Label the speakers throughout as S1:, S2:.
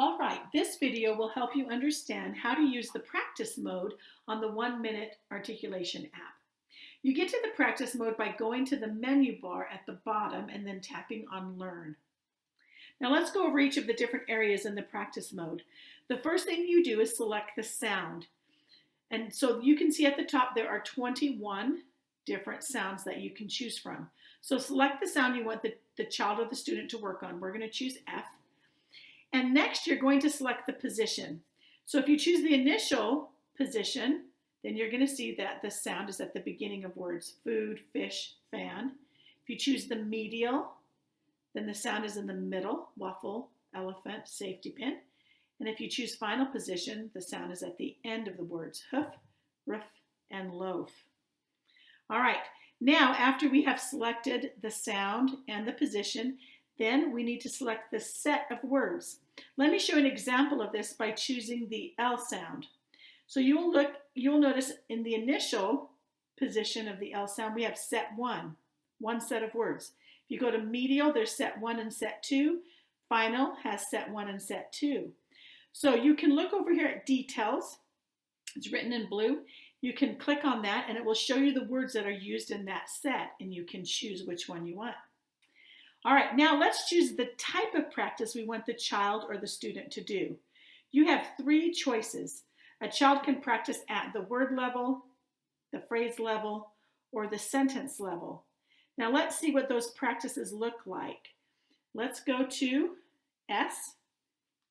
S1: All right, this video will help you understand how to use the practice mode on the 1 Minute Articulation app. You get to the practice mode by going to the menu bar at the bottom and then tapping on Learn. Now let's go over each of the different areas in the practice mode. The first thing you do is select the sound. And so you can see at the top there are 21 different sounds that you can choose from. So select the sound you want the child or the student to work on. We're going to choose F. And next you're going to select the position. So if you choose the initial position, then you're going to see that the sound is at the beginning of words: food, fish, fan. If you choose the medial, then the sound is in the middle: waffle, elephant, safety pin. And if you choose final position, the sound is at the end of the words: hoof, roof, and loaf. All right, now after we have selected the sound and the position, then we need to select the set of words. Let me show an example of this by choosing the L sound. So you'll notice in the initial position of the L sound, we have set one set of words. If you go to medial, there's set 1 and set 2. Final has set 1 and set 2. So you can look over here at details. It's written in blue. You can click on that and it will show you the words that are used in that set, and you can choose which one you want. All right, now let's choose the type of practice we want the child or the student to do. You have 3 choices. A child can practice at the word level, the phrase level, or the sentence level. Now let's see what those practices look like. Let's go to S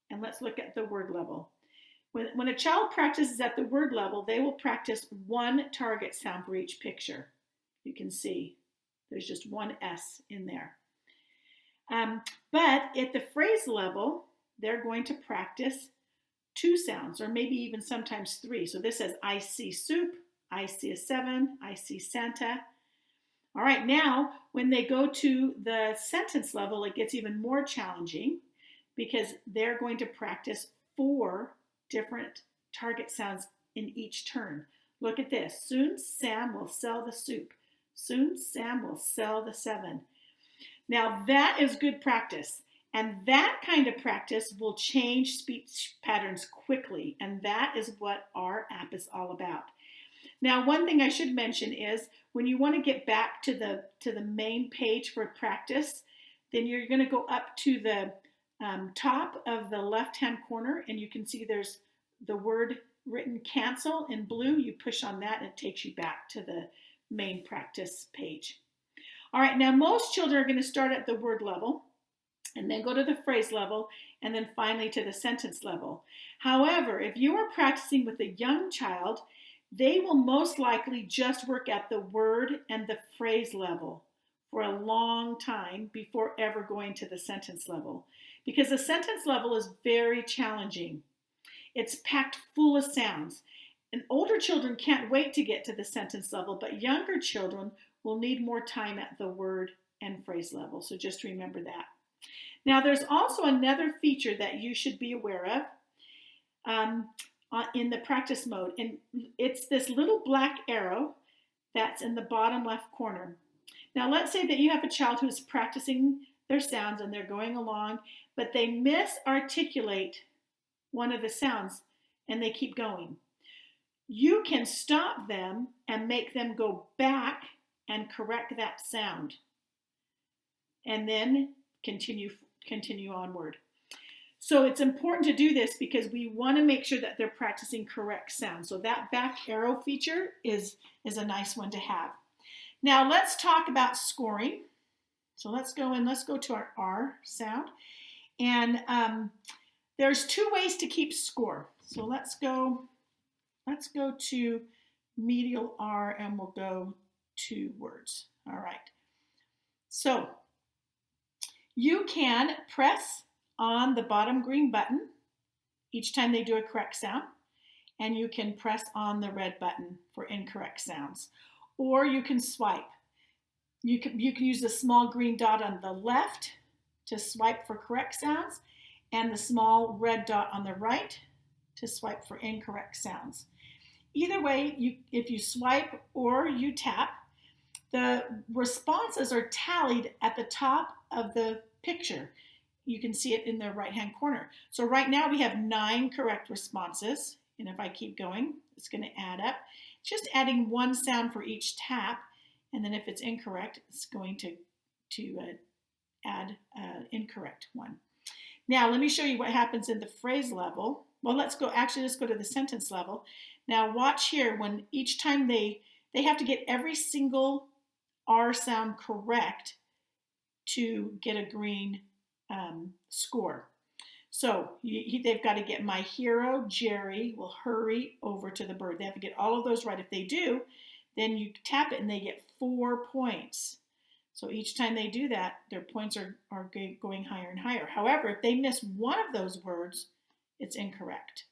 S1: and let's look at the word level. When a child practices at the word level, they will practice 1 target sound for each picture. You can see there's just 1 S in there. But at the phrase level, they're going to practice 2 sounds, or maybe even sometimes 3. So this says, I see soup, I see a 7, I see Santa. All right, now when they go to the sentence level, it gets even more challenging because they're going to practice 4 different target sounds in each turn. Look at this. Soon Sam will sell the soup. Soon Sam will sell the 7. Now that is good practice, and that kind of practice will change speech patterns quickly, and that is what our app is all about. Now, one thing I should mention is when you want to get back to the main page for practice, then you're going to go up to the top of the left-hand corner, and you can see there's the word written cancel in blue. You push on that and it takes you back to the main practice page. All right, now most children are going to start at the word level and then go to the phrase level and then finally to the sentence level. However, if you are practicing with a young child, they will most likely just work at the word and the phrase level for a long time before ever going to the sentence level, because the sentence level is very challenging. It's packed full of sounds. And older children can't wait to get to the sentence level, but younger children will need more time at the word and phrase level. So just remember that. Now there's also another feature that you should be aware of in the practice mode, and it's this little black arrow that's in the bottom left corner. Now let's say that you have a child who's practicing their sounds and they're going along, but they misarticulate one of the sounds and they keep going. You can stop them and make them go back and correct that sound, and then continue onward. So it's important to do this because we want to make sure that they're practicing correct sound. So that back arrow feature is a nice one to have. Now let's talk about scoring. So let's go to our R sound. And there's 2 ways to keep score. So let's go to medial R and we'll go 2 words. All right. So you can press on the bottom green button each time they do a correct sound, and you can press on the red button for incorrect sounds, or you can swipe. You can use the small green dot on the left to swipe for correct sounds, and the small red dot on the right to swipe for incorrect sounds. Either way, if you swipe or you tap, the responses are tallied at the top of the picture. you can see it in the right-hand corner. So right now we have 9 correct responses. And if I keep going, it's going to add up. It's just adding 1 sound for each tap. And then if it's incorrect, it's going to add incorrect one. Now let me show you what happens in the phrase level. Well, let's go to the sentence level. Now watch here, when each time they have to get every single R sound correct to get a green score. So they've got to get my hero, Jerry, will hurry over to the bird. They have to get all of those right. If they do, then you tap it and they get 4 points. So each time they do that, their points are going higher and higher. However, if they miss one of those words, it's incorrect.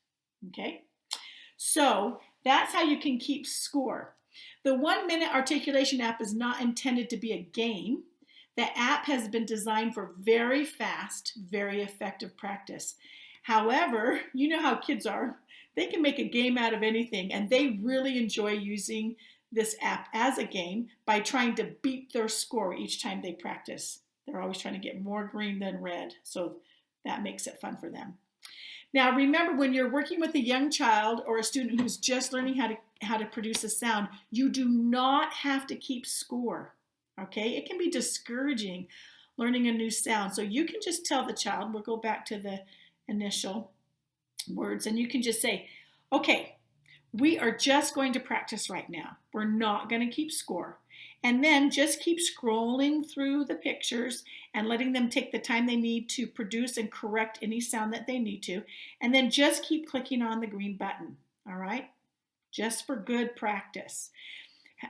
S1: Okay? So that's how you can keep score. The 1 Minute Articulation app is not intended to be a game. The app has been designed for very fast, very effective practice. However, you know how kids are. They can make a game out of anything, and they really enjoy using this app as a game by trying to beat their score each time they practice. They're always trying to get more green than red, so that makes it fun for them. Now remember, when you're working with a young child or a student who's just learning how to produce a sound, you do not have to keep score. Okay, it can be discouraging learning a new sound. So you can just tell the child, we'll go back to the initial words, and you can just say, okay, we are just going to practice right now. We're not going to keep score. And then just keep scrolling through the pictures and letting them take the time they need to produce and correct any sound that they need to. And then just keep clicking on the green button, all right? Just for good practice.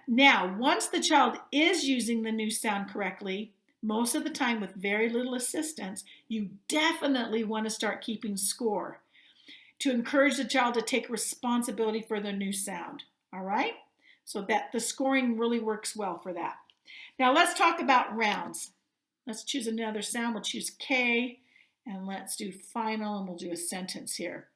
S1: Now, once the child is using the new sound correctly, most of the time with very little assistance, you definitely want to start keeping score to encourage the child to take responsibility for their new sound, all right? So that the scoring really works well for that. Now let's talk about rounds. Let's choose another sound. We'll choose K, and let's do final, and we'll do a sentence here.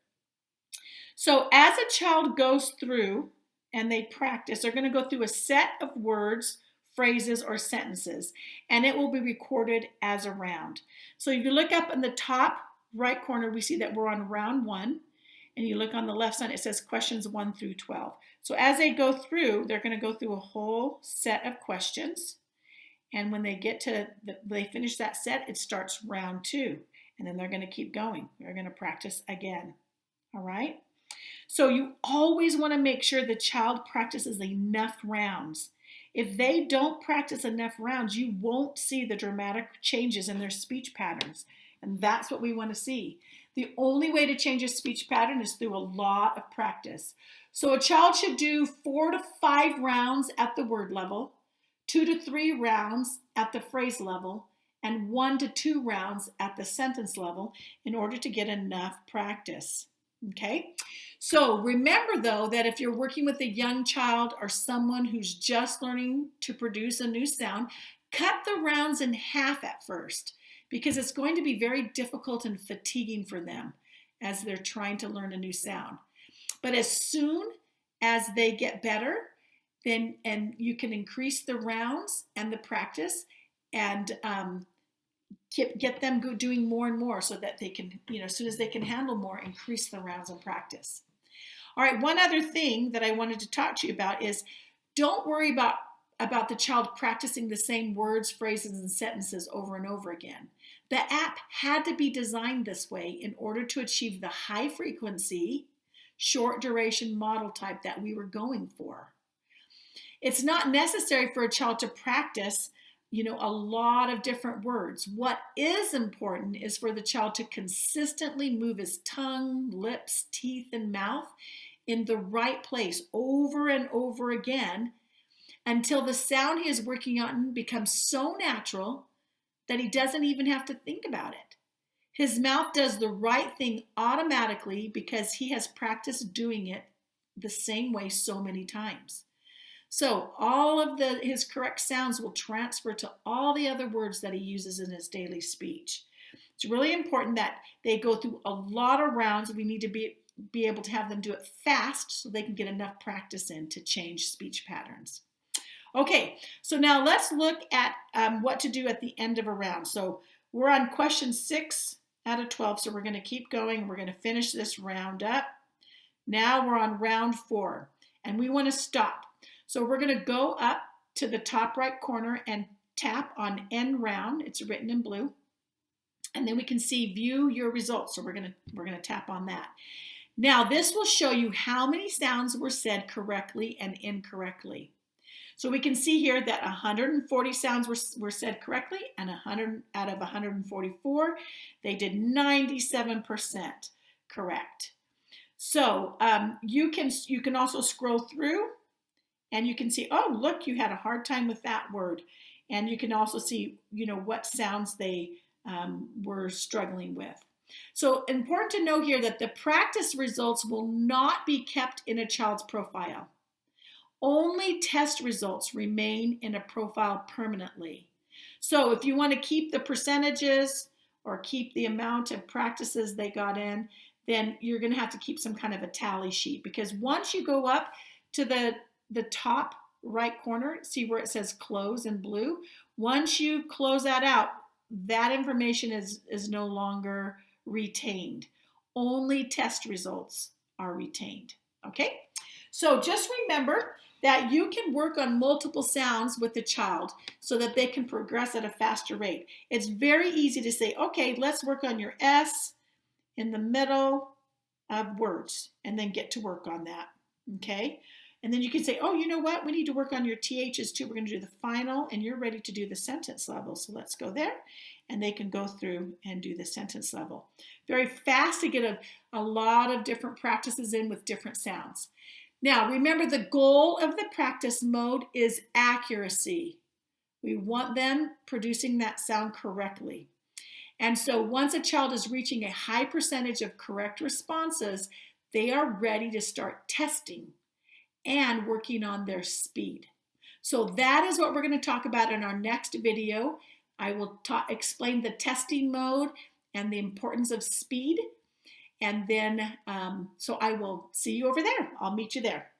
S1: So as a child goes through and they practice, they're going to go through a set of words, phrases, or sentences, and it will be recorded as a round. So if you look up in the top right corner, we see that we're on round 1, and you look on the left side, it says questions 1 through 12. So as they go through, they're going to go through a whole set of questions, and when they get to they finish that set, it starts round 2, and then they're going to keep going. They're going to practice again. All right? So you always want to make sure the child practices enough rounds. If they don't practice enough rounds, you won't see the dramatic changes in their speech patterns. And that's what we want to see. The only way to change a speech pattern is through a lot of practice. So a child should do 4 to 5 rounds at the word level, 2 to 3 rounds at the phrase level, and 1 to 2 rounds at the sentence level in order to get enough practice. Okay? So remember, though, that if you're working with a young child or someone who's just learning to produce a new sound, cut the rounds in half at first, because it's going to be very difficult and fatiguing for them as they're trying to learn a new sound. But as soon as they get better, then you can increase the rounds and the practice and get them doing more and more so that they can, as soon as they can handle more, increase the rounds and practice. All right, one other thing that I wanted to talk to you about is don't worry about the child practicing the same words, phrases, and sentences over and over again. The app had to be designed this way in order to achieve the high frequency, short duration model type that we were going for. It's not necessary for a child to practice, a lot of different words. What is important is for the child to consistently move his tongue, lips, teeth, and mouth in the right place over and over again until the sound he is working on becomes so natural that he doesn't even have to think about it. His mouth does the right thing automatically because he has practiced doing it the same way so many times. So all of his correct sounds will transfer to all the other words that he uses in his daily speech. It's really important that they go through a lot of rounds. We need to be able to have them do it fast so they can get enough practice in to change speech patterns. Okay, so now let's look at what to do at the end of a round. So We're on question 6 out of 12, so we're going to keep going. We're going to finish this round up. Now we're on round 4, and we want to stop. So we're going to go up to the top right corner and tap on end round. It's written in blue. And then we can see view your results. So we're going to tap on that. Now this will show you how many sounds were said correctly and incorrectly. So we can see here that 140 sounds were said correctly, and 100 out of 144, they did 97% correct. So you can also scroll through, and you can see, oh, look, you had a hard time with that word. And you can also see, what sounds they were struggling with. So important to know here that the practice results will not be kept in a child's profile. Only test results remain in a profile permanently. So if you want to keep the percentages or keep the amount of practices they got in, then you're going to have to keep some kind of a tally sheet, because once you go up to the top right corner, see where it says close in blue? Once you close that out, that information is no longer retained. Only test results are retained, okay? So just remember that you can work on multiple sounds with the child so that they can progress at a faster rate. It's very easy to say, okay, let's work on your S in the middle of words, and then get to work on that, okay? And then you can say, oh, you know what? We need to work on your THs too. We're going to do the final, and you're ready to do the sentence level. So let's go there, and they can go through and do the sentence level. Very fast to get a lot of different practices in with different sounds. Now, remember, the goal of the practice mode is accuracy. We want them producing that sound correctly. And so once a child is reaching a high percentage of correct responses, they are ready to start testing and working on their speed. So that is what we're going to talk about in our next video. I will explain the testing mode and the importance of speed. And then, so I will see you over there. I'll meet you there.